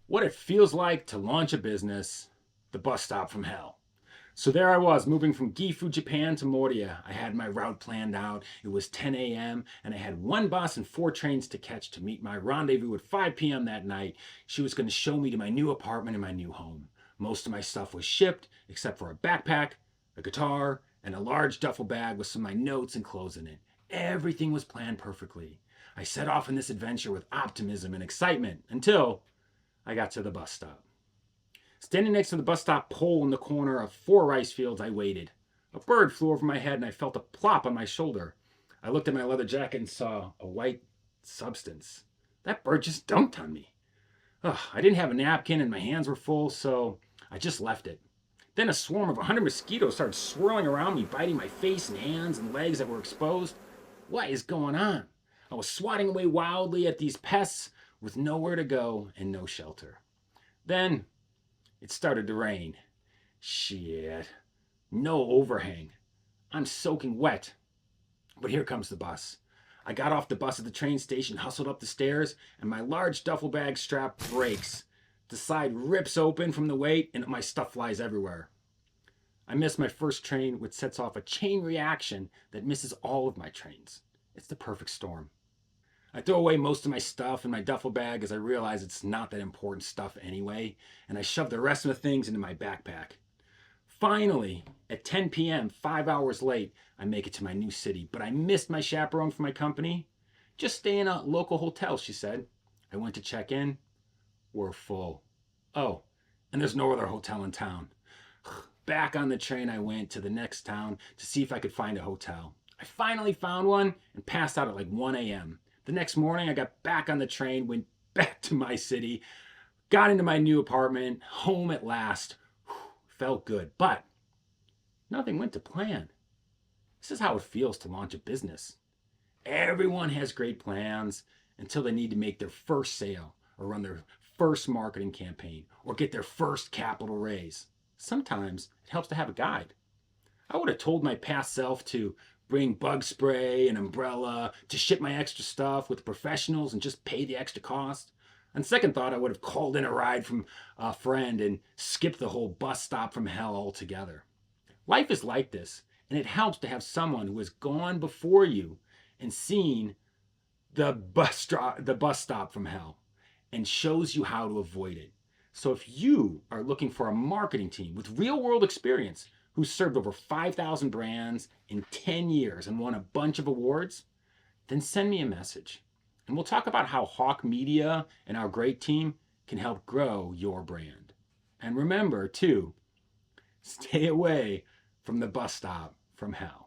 What it feels like to launch a business, the bus stop from hell. So there I was, moving from Gifu, Japan to Moria. I had my route planned out. It was 10 a.m., and I had one bus and four trains to catch to meet my rendezvous at 5 p.m. that night. She was going to show me to my new apartment and my new home. Most of my stuff was shipped, except for a backpack, a guitar, and a large duffel bag with some of my notes and clothes in it. Everything was planned perfectly. I set off on this adventure with optimism and excitement until I got to the bus stop. Standing next to the bus stop pole in the corner of four rice fields, I waited. A bird flew over my head and I felt a plop on my shoulder. I looked at my leather jacket and saw a white substance. That bird just dunked on me. Ugh, I didn't have a napkin and my hands were full, so I just left it. Then a swarm of 100 mosquitoes started swirling around me, biting my face and hands and legs that were exposed. What is going on? I was swatting away wildly at these pests with nowhere to go and no shelter. Then it started to rain. Shit. No overhang. I'm soaking wet. But here comes the bus. I got off the bus at the train station, hustled up the stairs, and my large duffel bag strap breaks. The side rips open from the weight, and my stuff flies everywhere. I miss my first train, which sets off a chain reaction that misses all of my trains. It's the perfect storm. I throw away most of my stuff in my duffel bag as I realize it's not that important stuff anyway, and I shove the rest of the things into my backpack. Finally, at 10 p.m., 5 hours late, I make it to my new city, but I missed my chaperone for my company. Just stay in a local hotel, she said. I went to check in. We're full. Oh, and there's no other hotel in town. Back on the train, I went to the next town to see if I could find a hotel. I finally found one and passed out at like 1 a.m. The next morning, I got back on the train, went back to my city, got into my new apartment, home at last. Felt good, but nothing went to plan. This is how it feels to launch a business. Everyone has great plans until they need to make their first sale or run their first marketing campaign or get their first capital raise. Sometimes it helps to have a guide. I would have told my past self to bring bug spray, an umbrella, to ship my extra stuff with professionals and just pay the extra cost. On second thought, I would have called in a ride from a friend and skipped the whole bus stop from hell altogether. Life is like this, and it helps to have someone who has gone before you and seen the bus stop from hell and shows you how to avoid it. So if you are looking for a marketing team with real world experience who's served over 5,000 brands in 10 years and won a bunch of awards, then send me a message. And we'll talk about how Hawk Media and our great team can help grow your brand. And remember, too, stay away from the bus stop from hell.